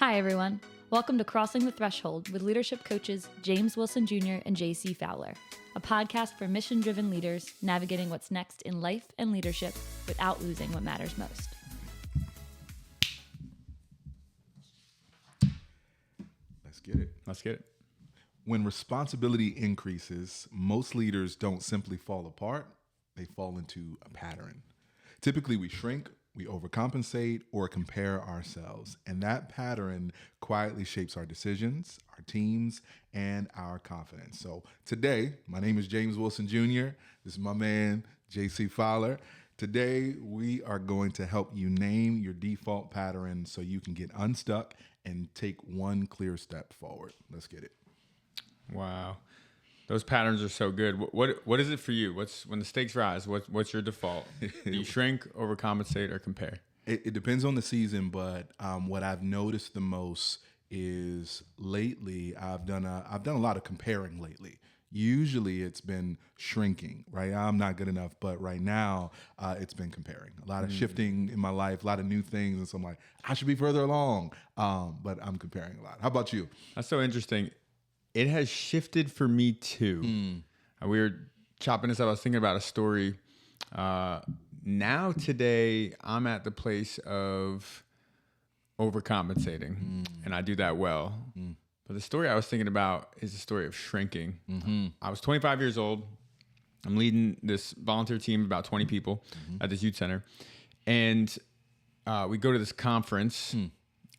Hi, everyone. Welcome to Crossing the Threshold with leadership coaches James Wilson Jr. and JC Fowler, a podcast for mission-driven leaders navigating what's next in life and leadership without losing what matters most. Let's get it. When responsibility increases, most leaders don't simply fall apart, they fall into a pattern. Typically, we shrink, we overcompensate, or compare ourselves. And that pattern quietly shapes our decisions, our teams, and our confidence. So today, my name is James Wilson Jr. This is my man, JC Fowler. Today, we are going to help you name your default pattern so you can get unstuck and take one clear step forward. Let's get it. Wow. Those patterns are so good. What is it for you? When the stakes rise, what's your default? Do you shrink, overcompensate, or compare? It depends on the season, but what I've noticed the most is lately I've done a lot of comparing lately. Usually it's been shrinking, right? I'm not good enough, but right now it's been comparing. A lot of shifting in my life, a lot of new things, and so I'm like, I should be further along, but I'm comparing a lot. How about you? That's so interesting. It has shifted for me too. We were chopping this up. I was thinking about a story. Now today, I'm at the place of overcompensating, and I do that well. But the story I was thinking about is the story of shrinking. I was 25 years old. I'm leading this volunteer team, about 20 people at this youth center. And we go to this conference,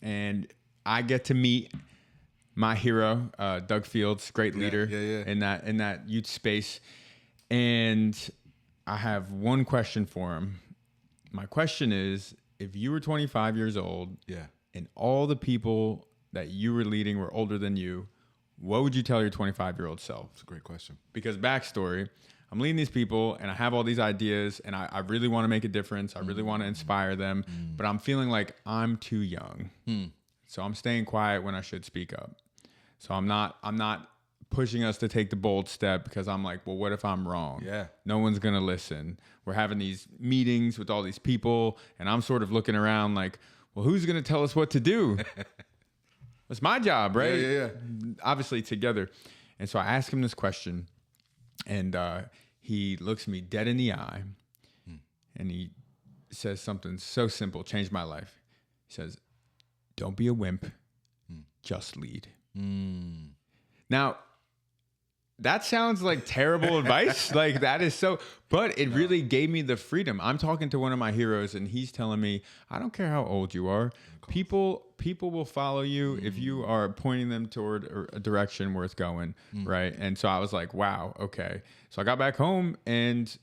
and I get to meet my hero, Doug Fields, great leader in that youth space. And I have one question for him. My question is, if you were 25 years old and all the people that you were leading were older than you, what would you tell your 25-year-old self? That's a great question. Because backstory, I'm leading these people and I have all these ideas and I really want to make a difference. I really want to inspire them, but I'm feeling like I'm too young. So I'm staying quiet when I should speak up. So I'm not pushing us to take the bold step because I'm like, well, what if I'm wrong? Yeah. No one's going to listen. We're having these meetings with all these people and I'm sort of looking around like, well, who's going to tell us what to do? It's my job, right? Yeah. Obviously together. And so I ask him this question and he looks me dead in the eye and he says something so simple, changed my life. He says, don't be a wimp, just lead. Now, that sounds like terrible advice. Like that is so, but it really gave me the freedom. I'm talking to one of my heroes and he's telling me, I don't care how old you are. People will follow you if you are pointing them toward a direction where it's going. Right. And so I was like, wow. Okay. So I got back home and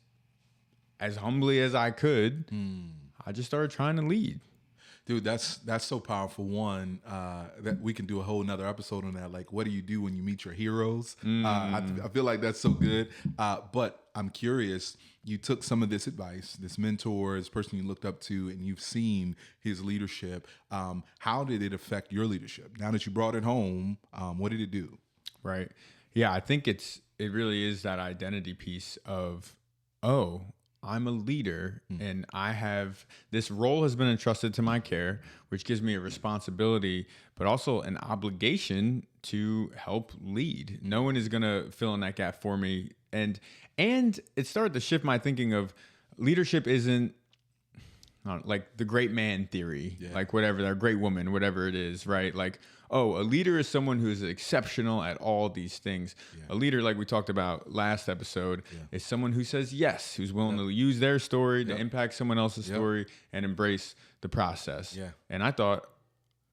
as humbly as I could, I just started trying to lead. Dude, that's so powerful. One, that we can do a whole nother episode on that. Like, what do you do when you meet your heroes? I feel like that's so good. But I'm curious, you took some of this advice, this mentor, this person you looked up to, and you've seen his leadership. How did it affect your leadership? Now that you brought it home, what did it do? Right. Yeah, I think it really is that identity piece of, I'm a leader and this role has been entrusted to my care, which gives me a responsibility, but also an obligation to help lead. No one is going to fill in that gap for me. And it started to shift my thinking of leadership isn't like the great man theory, like whatever, that great woman, whatever it is, right? Like, a leader is someone who's exceptional at all these things. A leader, like we talked about last episode, is someone who says yes, who's willing to use their story to impact someone else's story and embrace the process. And I thought,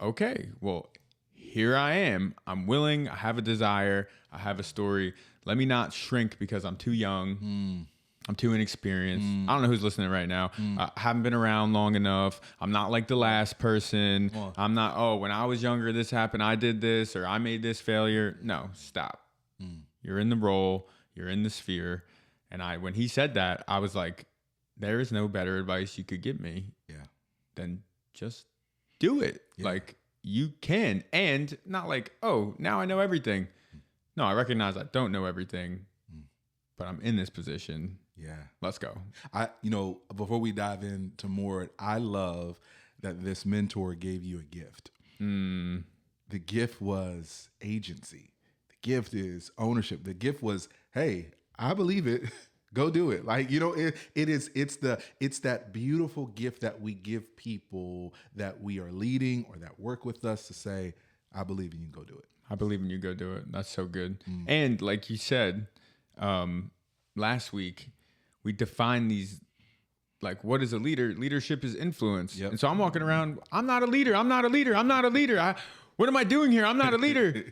okay, well, here I am. I'm willing. I have a desire. I have a story. Let me not shrink because I'm too young. I'm too inexperienced. I don't know who's listening right now. I haven't been around long enough. I'm not like the last person. I'm not, when I was younger, this happened. I did this or I made this failure. No, stop. You're in the role. You're in the sphere. And when he said that, I was like, there is no better advice you could give me than just do it. Like you can. And not like, now I know everything. No, I recognize I don't know everything, but I'm in this position. Yeah. Let's go. Before we dive into more, I love that this mentor gave you a gift. The gift was agency. The gift is ownership. The gift was, hey, I believe it. Go do it. Like, it's that beautiful gift that we give people that we are leading or that work with us to say, I believe in you, go do it. I believe in you, go do it. That's so good. And like you said, last week, we defined these, like, what is a leader? Leadership is influence. Yep. And so I'm walking around, I'm not a leader. I'm not a leader. I'm not a leader. What am I doing here? I'm not a leader.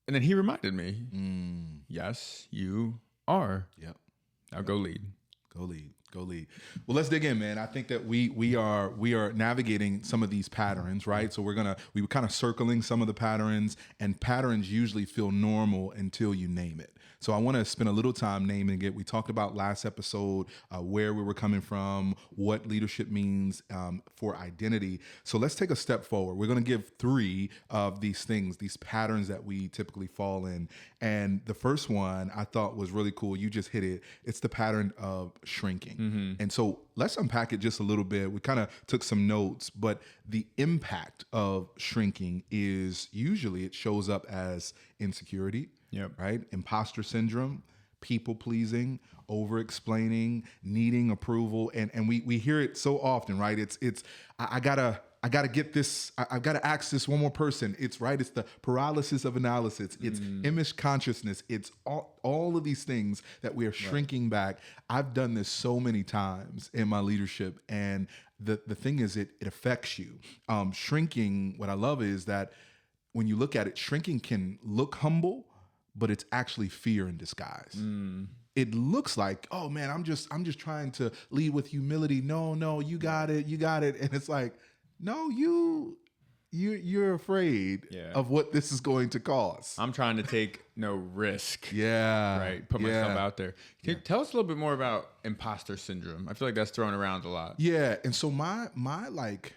And then he reminded me, yes, you are. Yep. Now go lead. Go lead. Go lead. Well, let's dig in, man. I think that we are navigating some of these patterns, right? So we were kind of circling some of the patterns, and patterns usually feel normal until you name it. So I want to spend a little time naming it. We talked about last episode where we were coming from, what leadership means for identity. So let's take a step forward. We're going to give 3 of these things, these patterns that we typically fall in. And the first one I thought was really cool. You just hit it. It's the pattern of shrinking. And so let's unpack it just a little bit. We kind of took some notes, but the impact of shrinking is usually it shows up as insecurity. Yep. Right? Imposter syndrome, people pleasing, over explaining, needing approval. And we hear it so often, right? I gotta get this, I've got to ask this one more person. It's right. It's the paralysis of analysis. It's image consciousness. It's all of these things that we are shrinking back. I've done this so many times in my leadership. And the thing is, it affects you. Shrinking, what I love is that when you look at it, shrinking can look humble, but it's actually fear in disguise. It looks like, oh man, I'm just trying to lead with humility. No, you got it. And it's like, no, you're afraid of what this is going to cause. I'm trying to take no risk. Yeah. Right. Put myself out there. Can you tell us a little bit more about imposter syndrome? I feel like that's thrown around a lot. Yeah. And so my like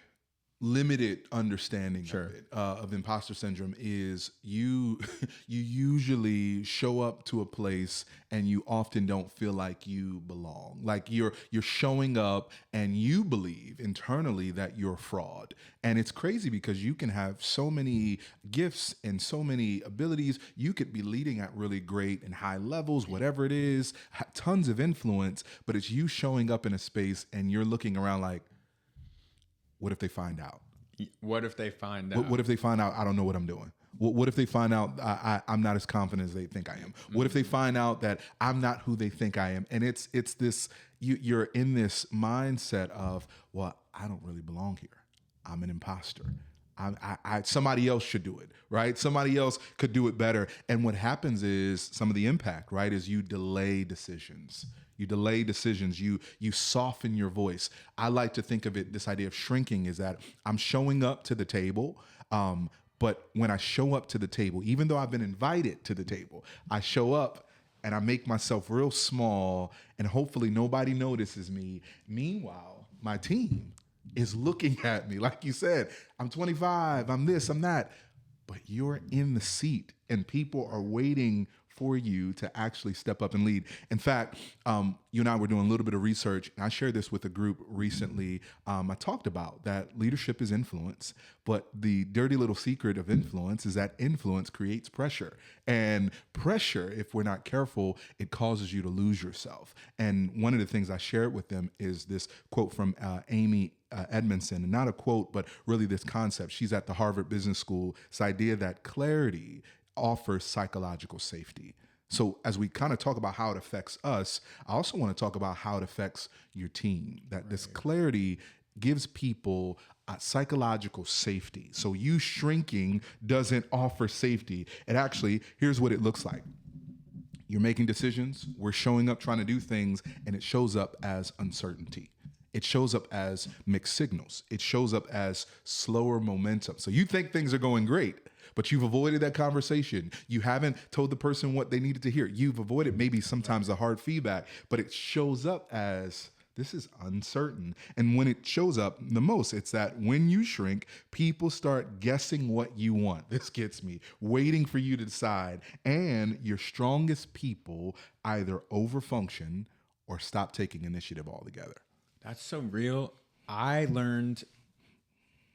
limited understanding of imposter syndrome is you usually show up to a place and you often don't feel like you belong. Like you're showing up and you believe internally that you're a fraud. And it's crazy because you can have so many gifts and so many abilities. You could be leading at really great and high levels, whatever it is, tons of influence, but it's you showing up in a space and you're looking around like, what if they find out? What if they find out? What if they find out I don't know what I'm doing? What if they find out I'm not as confident as they think I am? What if they find out that I'm not who they think I am? And it's this, you're in this mindset of, well, I don't really belong here. I'm an imposter. Somebody else should do it, right? Somebody else could do it better. And what happens is some of the impact, right, is you delay decisions. You delay decisions. You soften your voice. I like to think of it, this idea of shrinking is that I'm showing up to the table, but when I show up to the table, even though I've been invited to the table, I show up and I make myself real small and hopefully nobody notices me. Meanwhile, my team is looking at me. Like you said, I'm 25, I'm this, I'm that, but you're in the seat and people are waiting for you to actually step up and lead. In fact, you and I were doing a little bit of research, and I shared this with a group recently. I talked about that leadership is influence, but the dirty little secret of influence is that influence creates pressure. And pressure, if we're not careful, it causes you to lose yourself. And one of the things I shared with them is this quote from Amy Edmondson, and not a quote, but really this concept. She's at the Harvard Business School. This idea that clarity offers psychological safety. So as we kind of talk about how it affects us, I also want to talk about how it affects your team, that this clarity gives people psychological safety. So you shrinking doesn't offer safety. And actually, here's what it looks like. You're making decisions, we're showing up trying to do things, and it shows up as uncertainty. It shows up as mixed signals. It shows up as slower momentum. So you think things are going great, but you've avoided that conversation. You haven't told the person what they needed to hear. You've avoided maybe sometimes the hard feedback, but it shows up as this is uncertain. And when it shows up the most, it's that when you shrink, people start guessing what you want. This gets me, waiting for you to decide. And your strongest people either overfunction or stop taking initiative altogether. That's so real. I learned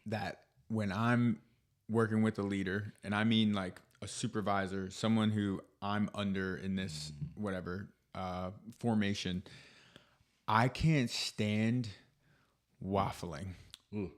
that when I'm working with a leader, and I mean like a supervisor, someone who I'm under in this whatever formation, I can't stand waffling. Ooh.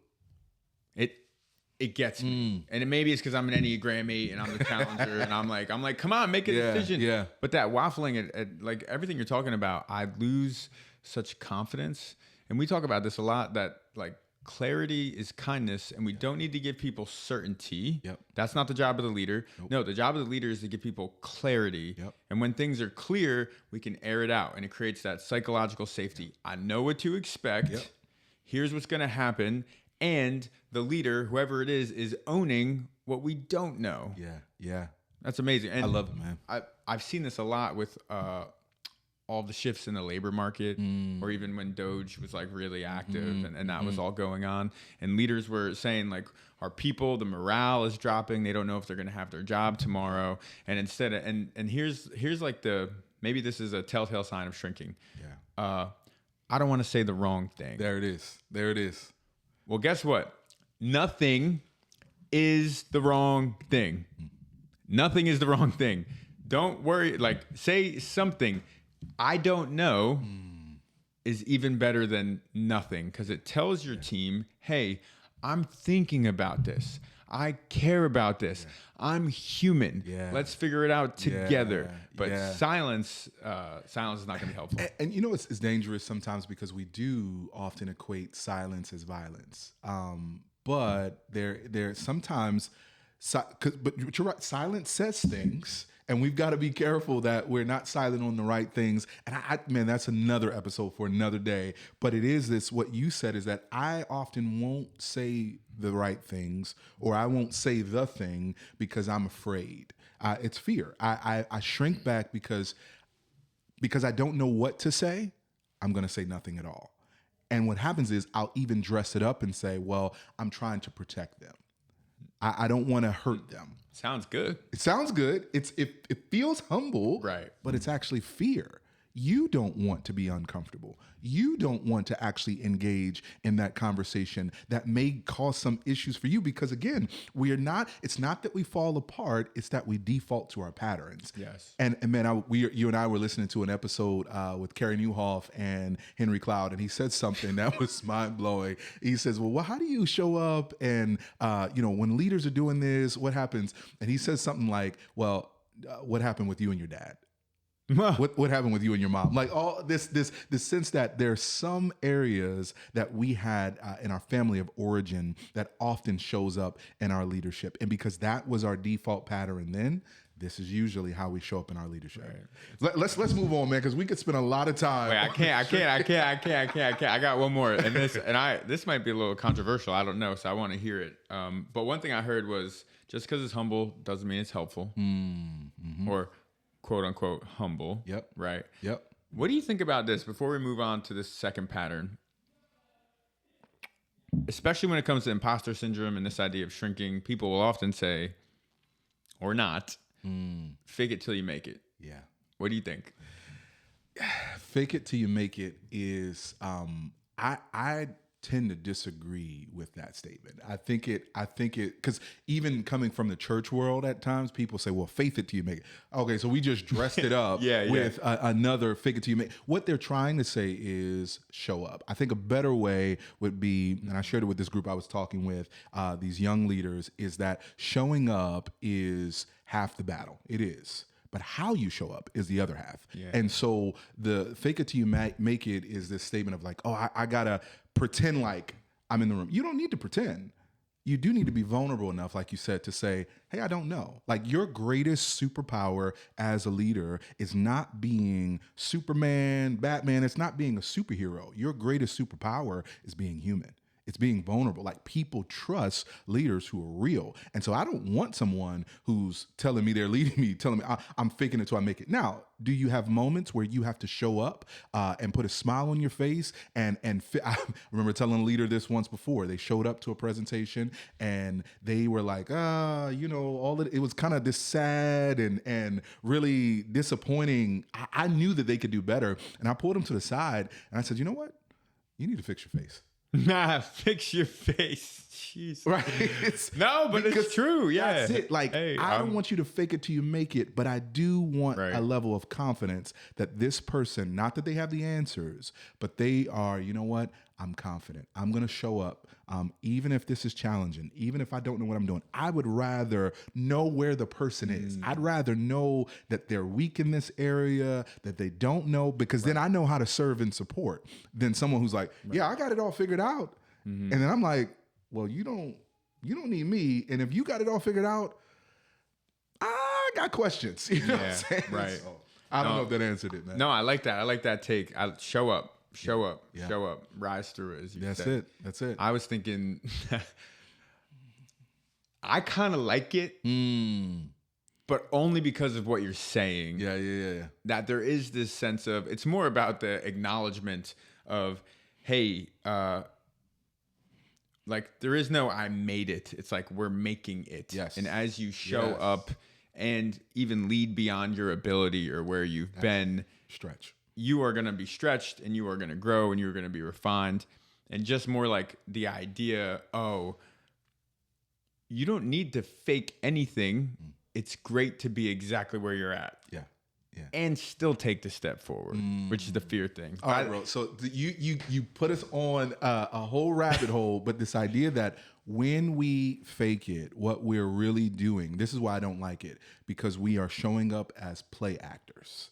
It gets me, and maybe it's because I'm an Enneagram 8 and I'm the challenger, and I'm like, come on, make a decision. Yeah. But that waffling, like everything you're talking about, I lose such confidence, and we talk about this a lot. That like clarity is kindness, and we don't need to give people certainty. Yep. That's not the job of the leader. Nope. No, the job of the leader is to give people clarity. Yep. And when things are clear, we can air it out, and it creates that psychological safety. I know what to expect. Yep. Here's what's going to happen. And the leader, whoever it is owning what we don't know. Yeah. That's amazing. And I love it, man. I've seen this a lot with all the shifts in the labor market, or even when Doge was like really active and that was all going on. And leaders were saying like, our people, the morale is dropping. They don't know if they're going to have their job tomorrow. And instead of, and here's like maybe this is a telltale sign of shrinking. Yeah. I don't want to say the wrong thing. There it is. Well, guess what? Nothing is the wrong thing. Nothing is the wrong thing. Don't worry. Like, say something I don't know is even better than nothing, because it tells your team, hey, I'm thinking about this. I care about this. I'm human. Yeah. Let's figure it out together. But Yeah. silence is not going to be helpful. And you know, it's dangerous sometimes because we do often equate silence as violence. But there sometimes, but you're right. Silence says things, and we've got to be careful that we're not silent on the right things. And man, that's another episode for another day. But it is this, what you said is that I often won't say the right things, or I won't say the thing because I'm afraid. It's fear. I shrink back because I don't know what to say. I'm going to say nothing at all. And what happens is I'll even dress it up and say, well, I'm trying to protect them. I don't want to hurt them. Sounds good. It sounds good. It feels humble, Right. But it's actually fear. You don't want to be uncomfortable. You don't want to actually engage in that conversation that may cause some issues for you, because again, it's not that we fall apart, it's that we default to our patterns. Yes. And man, you and I were listening to an episode with Carey Nieuwhof and Henry Cloud, and he said something that was mind blowing. He says, well, how do you show up? And, when leaders are doing this, what happens? And he says something like, well, what happened with you and your dad? What happened with you and your mom? Like all this sense that there's some areas that we had in our family of origin that often shows up in our leadership, and because that was our default pattern, then this is usually how we show up in our leadership. Right. Let's move on, man, because we could spend a lot of time. Wait, I can't. I got one more, and this might be a little controversial. I don't know, so I want to hear it. But one thing I heard was, just because it's humble doesn't mean it's helpful, or quote unquote humble. Yep. Right. Yep. What do you think about this before we move on to this second pattern? Especially when it comes to imposter syndrome and this idea of shrinking, people will often say, or not, fake it till you make it. Yeah. What do you think? Fake it till you make it is, I tend to disagree with that statement. I think it, because even coming from the church world at times, people say, well, faith it till you make it. Okay, so we just dressed it up with another fake it till you make it. What they're trying to say is show up. I think a better way would be, and I shared it with this group I was talking with, these young leaders, is that showing up is half the battle. It is. But how you show up is the other half. Yeah. And so the fake it till you make it is this statement of like, oh, I gotta pretend like I'm in the room. You don't need to pretend. You do need to be vulnerable enough, like you said, to say, hey, I don't know. Like, your greatest superpower as a leader is not being Superman, Batman. It's not being a superhero. Your greatest superpower is being human. It's being vulnerable. Like, people trust leaders who are real. And so I don't want someone who's telling me they're leading me, telling me I'm faking it till I make it. Now, do you have moments where you have to show up and put a smile on your face? And I remember telling a leader this once before. They showed up to a presentation and they were like, it was kind of this sad and really disappointing. I knew that they could do better. And I pulled them to the side and I said, you know what? You need to fix your face. Nah, fix your face. Jeez. Right? No, but because it's true. Yeah. That's it. Like, Hey, I don't want you to fake it till you make it, but I do want Right. a level of confidence that this person, not that they have the answers, but they are, you know what? I'm confident. I'm going to show up. Even if this is challenging, even if I don't know what I'm doing, I would rather know where the person is. I'd rather know that they're weak in this area, that they don't know, because then I know how to serve and support than someone who's like, yeah, I got it all figured out. And then I'm like, well, you don't need me. And if you got it all figured out, I got questions. You know what I'm saying? right. So, I don't know if that answered it, man. No, I like that. I like that take. Show up. Show up. Yeah. Show up. Rise through it. As you That's said. it. That's it. I was thinking, I kind of like it, but only because of what you're saying. Yeah. That there is this sense of, it's more about the acknowledgement of, hey, like there is no I made it. It's like we're making it. Yes. And as you show Yes. up and even lead beyond your ability or where you've been, Stretch. you are going to be stretched and you are going to grow and you're going to be refined. And just more like the idea, you don't need to fake anything. It's great to be exactly where you're at. Yeah. And still take the step forward, which is the fear thing. All right, bro. So you put us on a whole rabbit hole, but this idea that when we fake it, what we're really doing, this is why I don't like it, because we are showing up as play actors.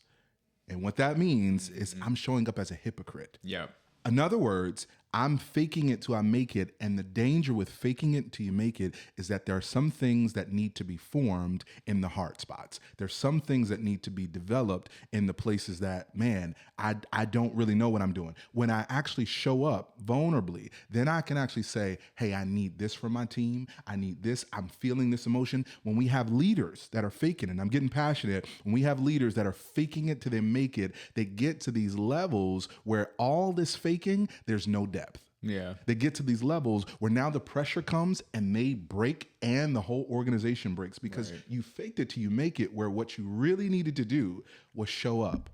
And what that means is I'm showing up as a hypocrite. Yeah. In other words, I'm faking it till I make it. And the danger with faking it till you make it is that there are some things that need to be formed in the hard spots. There's some things that need to be developed in the places that, man, I don't really know what I'm doing. When I actually show up vulnerably, then I can actually say, hey, I need this from my team. I need this. I'm feeling this emotion. When we have leaders that are faking, and I'm getting passionate, when we have leaders that are faking it till they make it, they get to these levels where all this faking, there's no depth. Yeah. They get to these levels where now the pressure comes and they break and the whole organization breaks because you faked it till you make it, where what you really needed to do was show up.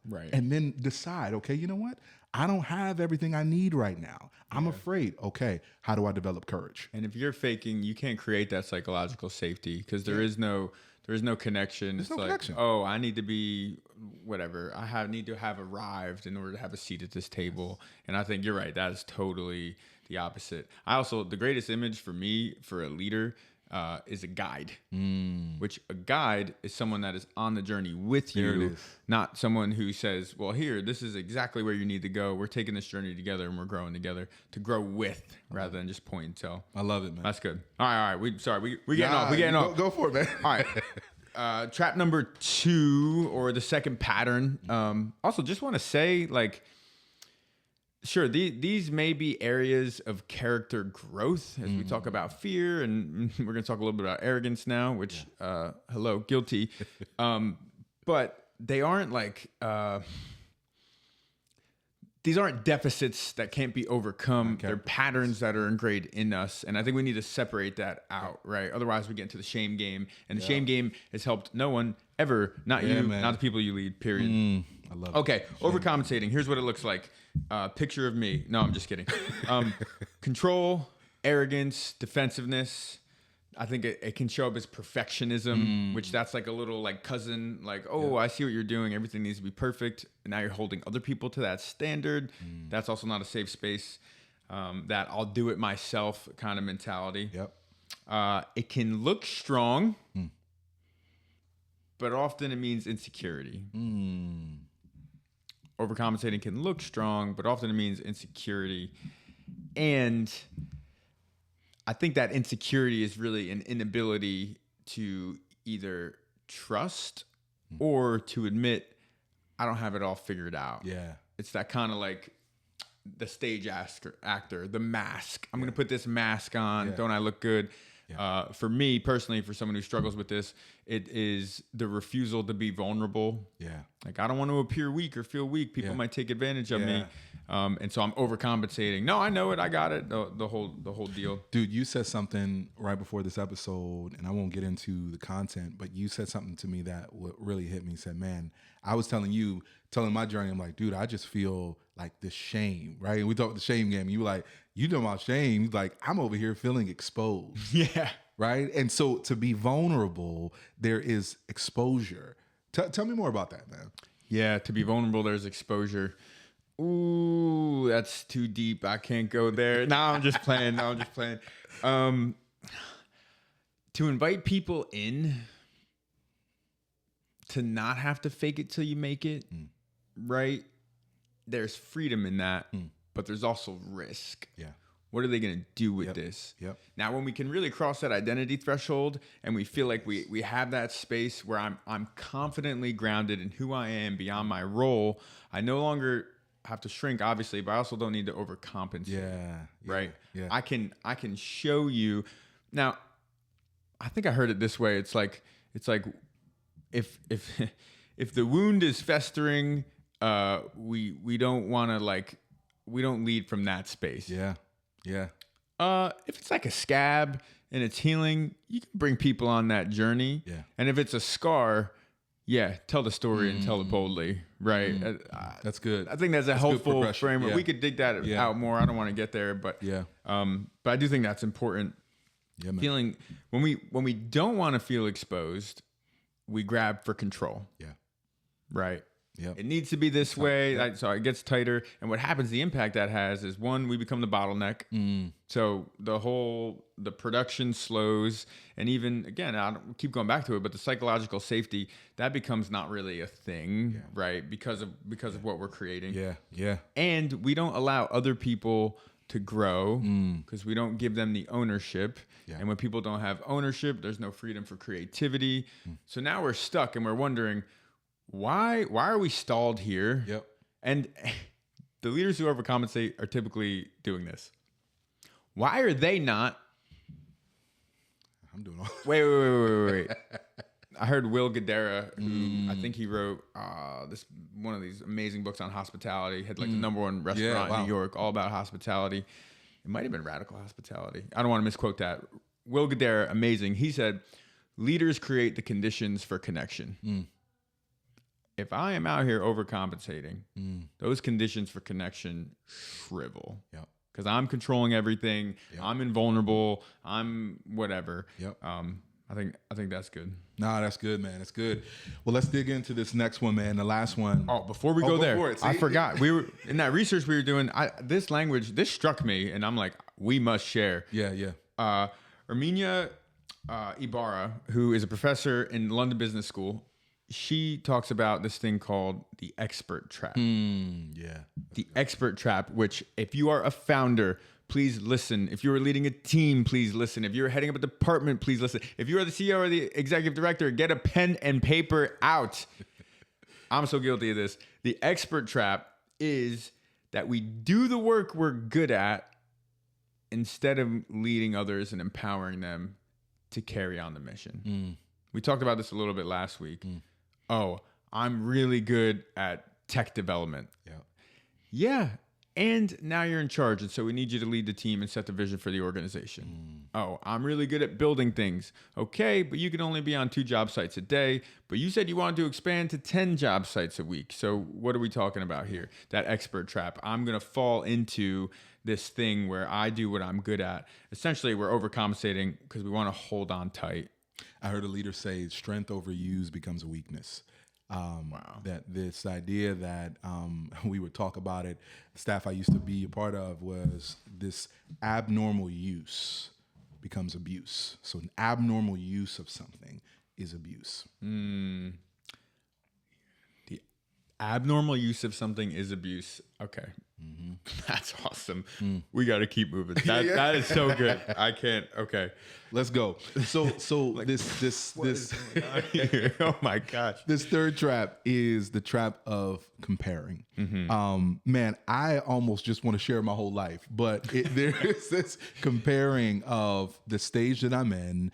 Right. And then decide, okay, you know what? I don't have everything I need right now. I'm afraid. Okay, how do I develop courage? And if you're faking, you can't create that psychological safety because there is no connection. It's no like, connection. oh, I need to be whatever. need to have arrived in order to have a seat at this table. And I think you're right. That is totally the opposite. The greatest image for me for a leader is a guide, which a guide is someone that is on the journey with There it you, is. not someone who says, well, here, this is exactly where you need to go. We're taking this journey together and we're growing together to grow with rather than just point and tell. I love it, man. That's good. All right. We getting off. We getting off. Go for it, man. All right. Trap number 2, or the second pattern. Also, just want to say, like, sure, these may be areas of character growth as we talk about fear, and we're going to talk a little bit about arrogance now, which, hello, guilty. But they aren't like... these aren't deficits that can't be overcome. They're patterns that are ingrained in us. And I think we need to separate that out, right? Otherwise, we get into the shame game. And the shame game has helped no one ever, not you, man. not the people you lead, period. I love it. Okay, overcompensating. Here's what it looks like. Picture of me. No, I'm just kidding. Control, arrogance, defensiveness. I think it can show up as perfectionism, which that's like a little like cousin, like, oh, I see what you're doing. Everything needs to be perfect. And now you're holding other people to that standard. That's also not a safe space. That I'll do it myself kind of mentality. Yep. It can look strong, but often it means insecurity. Overcompensating can look strong, but often it means insecurity. And I think that insecurity is really an inability to either trust or to admit I don't have it all figured out. Yeah. It's that kind of like the stage actor, the mask. I'm going to put this mask on. Don't I look good? For me personally, for someone who struggles with this, it is the refusal to be vulnerable. Yeah. Like, I don't want to appear weak or feel weak. People might take advantage of me. And so I'm overcompensating. No, I know it. I got it. The whole deal. Dude, you said something right before this episode, and I won't get into the content, but you said something to me that really hit me. You said, man, I was telling my journey, I'm like, dude, I just feel like this shame, right? And we talked the shame game. You were like, you know about shame. You're like, I'm over here feeling exposed. Yeah. Right. And so to be vulnerable, there is exposure. Tell me more about that, man. Yeah. To be vulnerable, there's exposure. Ooh, that's too deep. I can't go there. No, I'm just playing. No, I'm just playing. To invite people in, to not have to fake it till you make it, right? There's freedom in that, but there's also risk. Yeah. What are they going to do with this? Yep. Now, when we can really cross that identity threshold and we feel like we have that space where I'm confidently grounded in who I am beyond my role, I no longer have to shrink, obviously, but I also don't need to overcompensate. Yeah. Right. Yeah. I can show you. Now, I think I heard it this way. It's like if if the wound is festering, we don't want to we don't lead from that space. Yeah. Yeah. If it's like a scab and it's healing, you can bring people on that journey. Yeah. And if it's a scar, yeah, tell the story and tell it boldly. Right. That's good. I think that's a good helpful progression. framework. Yeah. We could dig that out more. I don't want to get there, but Yeah. but I do think that's important. Yeah, man. Feeling when we don't want to feel exposed, we grab for control. Yeah. Right. Yeah. It needs to be this way. So it gets tighter. And what happens, the impact that has is, one, we become the bottleneck. So the production slows. And even, again, I don't keep going back to it, but the psychological safety, that becomes not really a thing, right? Because of what we're creating. Yeah. Yeah. And we don't allow other people to grow because we don't give them the ownership. Yeah. And when people don't have ownership, there's no freedom for creativity. So now we're stuck and we're wondering, why are we stalled here? Yep. And the leaders who overcompensate are typically doing this. Why are they not? I'm doing all. Wait. I heard Will Guidara, who I think he wrote this one of these amazing books on hospitality, had like the #1 restaurant in New York, all about hospitality. It might have been Radical Hospitality. I don't want to misquote that. Will Guidara, amazing. He said, leaders create the conditions for connection. If I am out here overcompensating, those conditions for connection shrivel. Yep. Because I'm controlling everything. Yep. I'm invulnerable. I'm whatever. Yep. I think that's good. Nah, that's good, man. That's good. Well, let's dig into this next one, man. The last one. Oh, before we go there, it. I forgot. We were in that research we were doing. This language, this struck me, and I'm like, we must share. Yeah. Erminia Ibarra, who is a professor in London Business School, she talks about this thing called the expert trap. Yeah. The expert trap, which if you are a founder, please listen. If you are leading a team, please listen. If you're heading up a department, please listen. If you are the CEO or the executive director, get a pen and paper out. I'm so guilty of this. The expert trap is that we do the work we're good at instead of leading others and empowering them to carry on the mission. We talked about this a little bit last week. Oh, I'm really good at tech development. Yeah. And now you're in charge. And so we need you to lead the team and set the vision for the organization. Oh, I'm really good at building things. Okay, but you can only be on 2 job sites a day. But you said you wanted to expand to 10 job sites a week. So what are we talking about here? That expert trap. I'm going to fall into this thing where I do what I'm good at. Essentially, we're overcompensating because we want to hold on tight. I heard a leader say strength overused becomes a weakness. Wow. That this idea that we would talk about it, the staff I used to be a part of, was this abnormal use becomes abuse. So an abnormal use of something is abuse. The abnormal use of something is abuse. Okay. That's awesome. We got to keep moving. That is so good. I can't. Okay. Let's go. So this Oh my gosh. this third trap is the trap of comparing. Man, I almost just want to share my whole life, but there is this comparing of the stage that I'm in,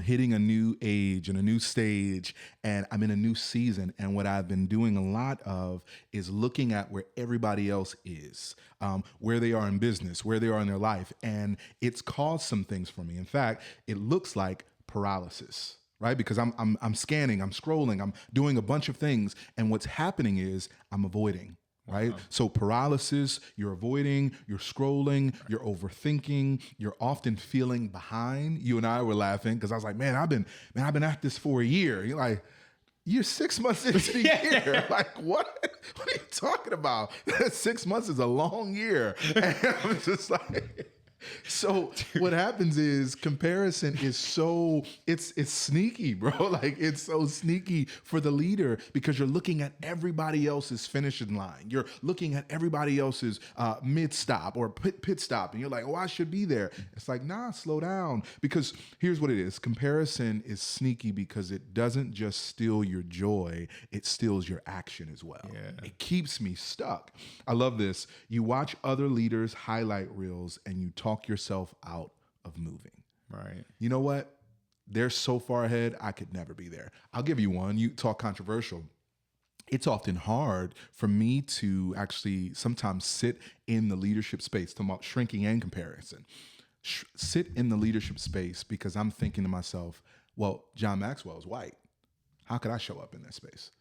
hitting a new age and a new stage, and I'm in a new season. And what I've been doing a lot of is looking at where everybody else is, where they are in business, where they are in their life. And it's caused some things for me. In fact, it looks like paralysis, right? Because I'm scanning, I'm scrolling, I'm doing a bunch of things. And what's happening is I'm avoiding. right? So paralysis, you're avoiding, you're scrolling, you're overthinking, you're often feeling behind. You and I were laughing because I was like, man, I've been at this for a year. You're like, you're 6 months into the year. Like, what? What are you talking about? 6 months is a long year. And I'm just like, so what happens is comparison is so it's sneaky, bro. Like it's so sneaky for the leader because you're looking at everybody else's finishing line. You're looking at everybody else's mid stop or pit stop, and you're like, oh, I should be there. It's like, nah, slow down. Because here's what it is: comparison is sneaky because it doesn't just steal your joy; it steals your action as well. Yeah. It keeps me stuck. I love this. You watch other leaders' highlight reels and you talk yourself out of moving. Right. You know what? They're so far ahead, I could never be there. I'll give you one. You talk controversial. It's often hard for me to actually sometimes sit in the leadership space, talking about shrinking and comparison. Sit in the leadership space because I'm thinking to myself, well, John Maxwell is white. How could I show up in that space?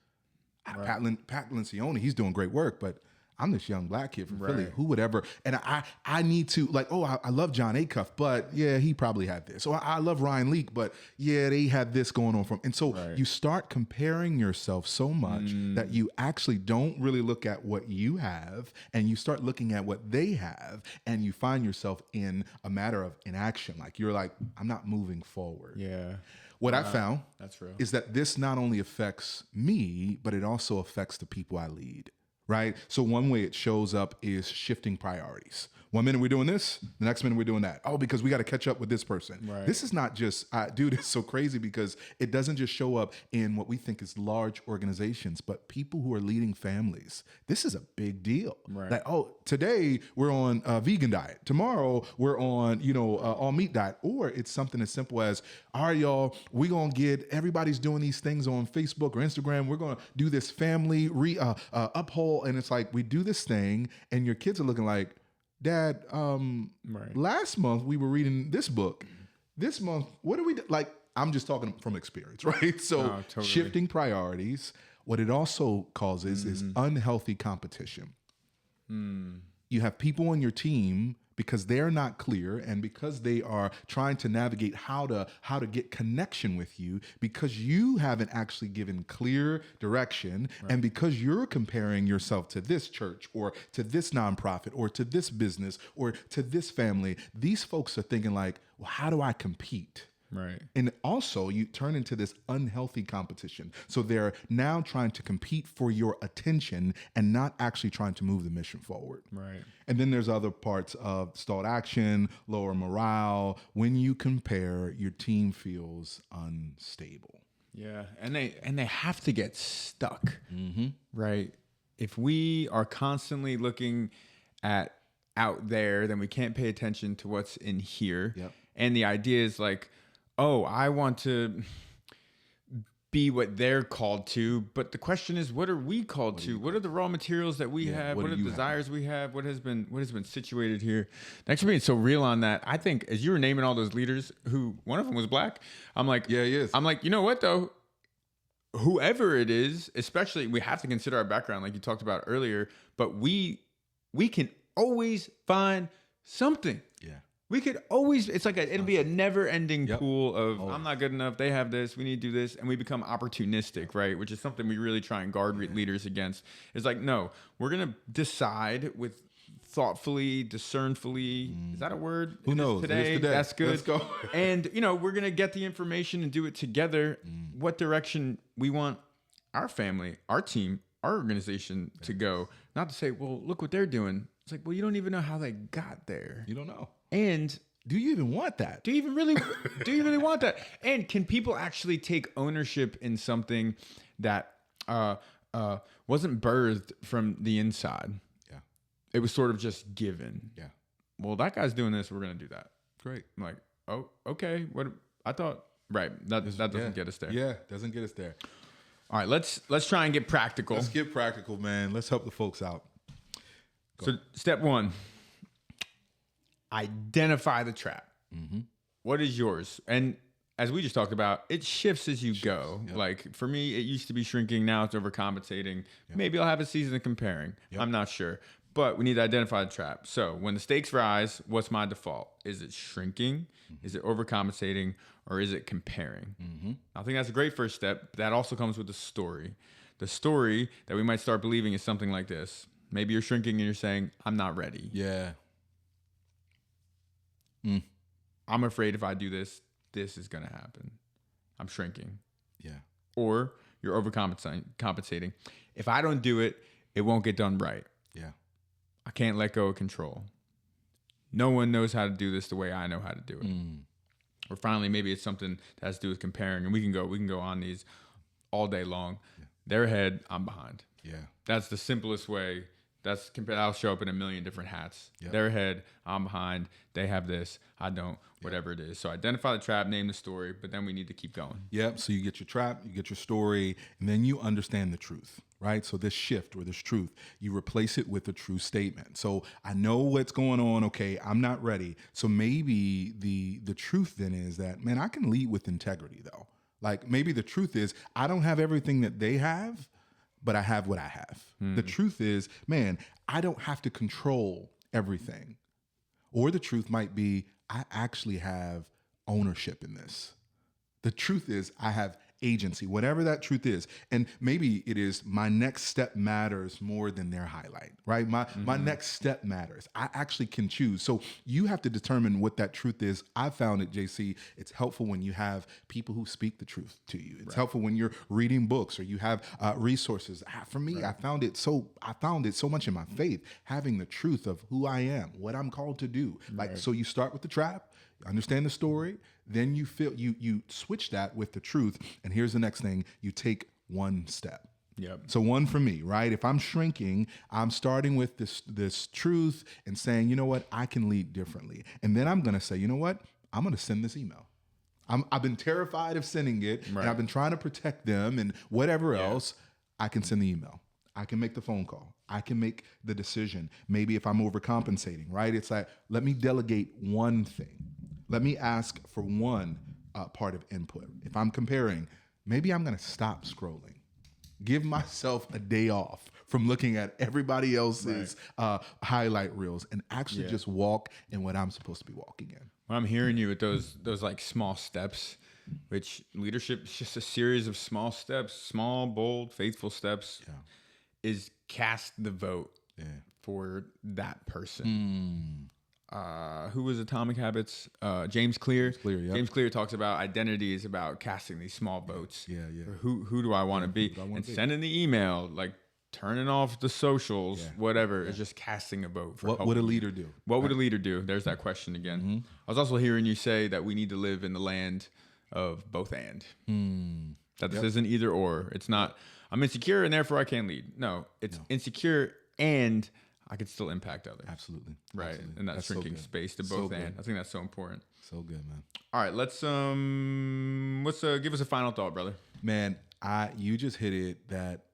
Right. Pat Lencioni, he's doing great work, but I'm this young black kid from Philly. Who would ever? And I need to like, oh, I love John Acuff, but yeah, he probably had this. Or I love Ryan Leak, but yeah, they had this going on from. And so you start comparing yourself so much that you actually don't really look at what you have, and you start looking at what they have, and you find yourself in a matter of inaction. Like you're like, I'm not moving forward. Yeah. What I found That's real. is that this not only affects me, but it also affects the people I lead. Right? So one way it shows up is shifting priorities. 1 minute we're doing this, the next minute we're doing that. Oh, because we got to catch up with this person. Right. This is not just, dude, it's so crazy because it doesn't just show up in what we think is large organizations, but people who are leading families. This is a big deal. Right. Like, oh, today we're on a vegan diet. Tomorrow we're on, all meat diet. Or it's something as simple as, all right, y'all, we're going to get, everybody's doing these things on Facebook or Instagram. We're going to do this family uphold. And it's like, we do this thing and your kids are looking like, Dad, last month we were reading this book. This month, what do we do? Like, I'm just talking from experience, right? So totally. Shifting priorities, what it also causes is unhealthy competition. You have people on your team because they're not clear and because they are trying to navigate how to get connection with you because you haven't actually given clear direction and because you're comparing yourself to this church or to this nonprofit or to this business or to this family, these folks are thinking like, well, how do I compete? Right. And also you turn into this unhealthy competition. So they're now trying to compete for your attention and not actually trying to move the mission forward. Right. And then there's other parts of stalled action, lower morale. When you compare, your team feels unstable. Yeah. And they have to get stuck. Right. If we are constantly looking at out there, then we can't pay attention to what's in here. Yep. And the idea is like, oh, I want to be what they're called to. But the question is, what are we called to? What are the raw materials that we have? What are the desires we have? What has been situated here? Thanks for being so real on that. I think as you were naming all those leaders, who one of them was black, I'm like, yeah, he is. I'm like, you know what though? Whoever it is, especially we have to consider our background, like you talked about earlier. But we can always find something. Yeah. We could always, it'll be a never ending pool of, I'm not good enough, they have this, we need to do this. And we become opportunistic, right? Which is something we really try and guard leaders against. It's like, no, we're going to decide with thoughtfully, discernfully. Is that a word? Who knows? Today, that's good. Let's go. And, we're going to get the information and do it together. What direction we want our family, our team, our organization to go. Not to say, well, look what they're doing. It's like, well, you don't even know how they got there. You don't know. And do you even want that? Do you really want that? And can people actually take ownership in something that wasn't birthed from the inside? Yeah. It was sort of just given. Yeah. Well, that guy's doing this, we're going to do that. Great. I'm like, oh, okay. What I thought, right. That doesn't get us there. Yeah, doesn't get us there. All right, let's try and get practical. Let's get practical, man. Let's help the folks out. So step one, identify the trap. What is yours? And as we just talked about, it shifts as you go. Yep. Like for me, it used to be shrinking. Now it's overcompensating. Maybe I'll have a season of comparing. I'm not sure. But we need to identify the trap. So when the stakes rise, what's my default? Is it shrinking? Is it overcompensating? Or is it comparing? I think that's a great first step. That also comes with the story. The story that we might start believing is something like this. Maybe you're shrinking and you're saying, I'm not ready. Yeah. I'm afraid if I do this, this is going to happen. I'm shrinking. Yeah. Or you're overcompensating. If I don't do it, it won't get done right. Yeah. I can't let go of control. No one knows how to do this the way I know how to do it. Or finally, maybe it's something that has to do with comparing, and we can go on these all day long. They're ahead, I'm behind. Yeah. That's the simplest way. I'll show up in a million different hats. They're ahead, I'm behind. They have this, I don't. Whatever it is. So identify the trap, name the story, but then we need to keep going. Yep. So you get your trap, you get your story, and then you understand the truth, right? So this shift or this truth, you replace it with a true statement. So I know what's going on. Okay, I'm not ready. So maybe the truth then is that, man, I can lead with integrity though. Like maybe the truth is I don't have everything that they have, but I have what I have. The truth is, man, I don't have to control everything. Or the truth might be, I actually have ownership in this. The truth is, I have agency, whatever that truth is. And maybe it is my next step matters more than their highlight, right? My next step matters. I actually can choose. So you have to determine what that truth is. I found it, JC, it's helpful when you have people who speak the truth to you. It's helpful when you're reading books or you have resources. For me, I found it so much in my faith, having the truth of who I am, what I'm called to do. Like, so you start with the trap, understand the story, then you switch that with the truth. And here's the next thing, you take one step. Yep. So one for me, right? If I'm shrinking, I'm starting with this truth and saying, you know what, I can lead differently. And then I'm going to say, you know what, I'm going to send this email. I've been terrified of sending it, and I've been trying to protect them and whatever else. I can send the email. I can make the phone call. I can make the decision. Maybe if I'm overcompensating, right? It's like, let me delegate one thing. Let me ask for one part of input. If I'm comparing, maybe I'm going to stop scrolling. Give myself a day off from looking at everybody else's highlight reels and actually just walk in what I'm supposed to be walking in. Well, I'm hearing you with those like small steps, which leadership is just a series of small steps, small, bold, faithful steps, is cast the vote for that person. Who was Atomic Habits? James Clear. James Clear talks about identity is about casting these small votes. Who do I want to be? And sending the email, like turning off the socials, whatever. It's just casting a vote. For what would a leader do? What would a leader do? There's that question again. I was also hearing you say that we need to live in the land of both and. That this isn't either or. It's not, I'm insecure and therefore I can't lead. No, it's insecure and I could still impact others. Absolutely. Right. Absolutely. In that That's shrinking so space to So both good. and. I think that's so important. So good, man. All right, let's give us a final thought, brother. Man, you just hit it that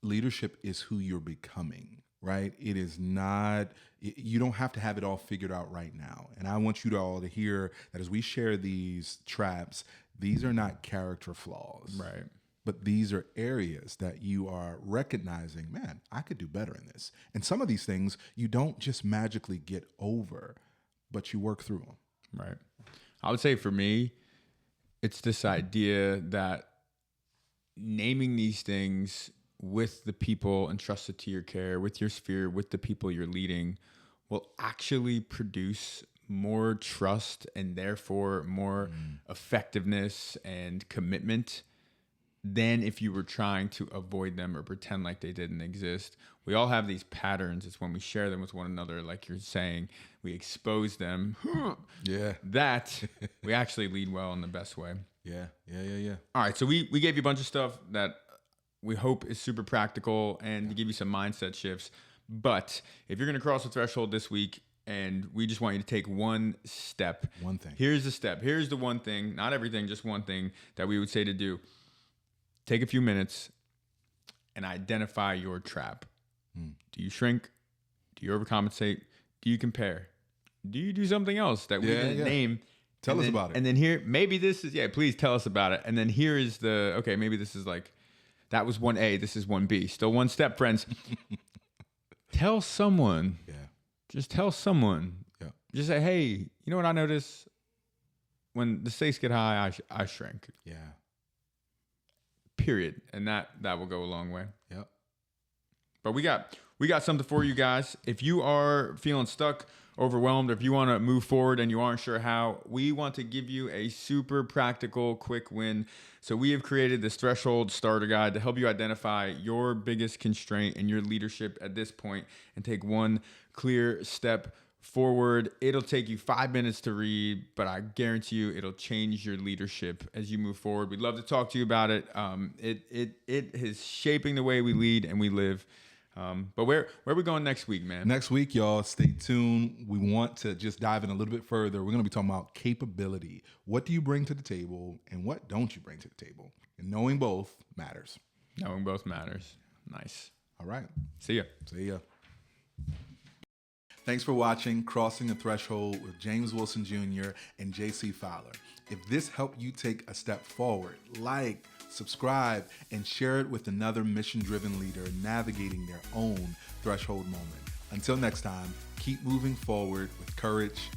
leadership is who you're becoming, right? It is not, you don't have to have it all figured out right now. And I want you to all to hear that as we share these traps, these are not character flaws. Right. But these are areas that you are recognizing, man, I could do better in this. And some of these things you don't just magically get over, but you work through them. Right. I would say for me, it's this idea that naming these things with the people entrusted to your care, with your sphere, with the people you're leading, will actually produce more trust and therefore more effectiveness and commitment than if you were trying to avoid them or pretend like they didn't exist. We all have these patterns. It's when we share them with one another, like you're saying, we expose them. That we actually lead well in the best way. Yeah. All right, so we gave you a bunch of stuff that we hope is super practical and to give you some mindset shifts. But if you're going to cross the threshold this week and we just want you to take one step. One thing. Here's the step. Here's the one thing, not everything, just one thing that we would say to do. Take a few minutes and identify your trap. Do you shrink? Do you overcompensate? Do you compare? Do you do something else that we didn't name? Tell us about it. And then here, maybe this is, please tell us about it. And then here is maybe this is like, that was 1A, this is 1B. Still one step, friends. Tell someone. Yeah. Just tell someone. Yeah. Just say, hey, you know what I notice? When the stakes get high, I shrink. Yeah. Period. And that will go a long way. Yep. But we got something for you guys. If you are feeling stuck, overwhelmed, or if you want to move forward and you aren't sure how, we want to give you a super practical, quick win. So we have created this Threshold Starter Guide to help you identify your biggest constraint in your leadership at this point and take one clear step forward. It'll take you 5 minutes to read, but I guarantee you it'll change your leadership as you move forward. We'd love to talk to you about it. It is shaping the way we lead and we live. But where are we going next week, man? Next week, y'all, stay tuned. We want to just dive in a little bit further. We're going to be talking about capability. What do you bring to the table and what don't you bring to the table? And knowing both matters. Knowing both matters. Nice. All right. See ya. See ya. Thanks for watching Crossing the Threshold with James Wilson Jr. and JC Fowler. If this helped you take a step forward, like, subscribe, and share it with another mission-driven leader navigating their own threshold moment. Until next time, keep moving forward with courage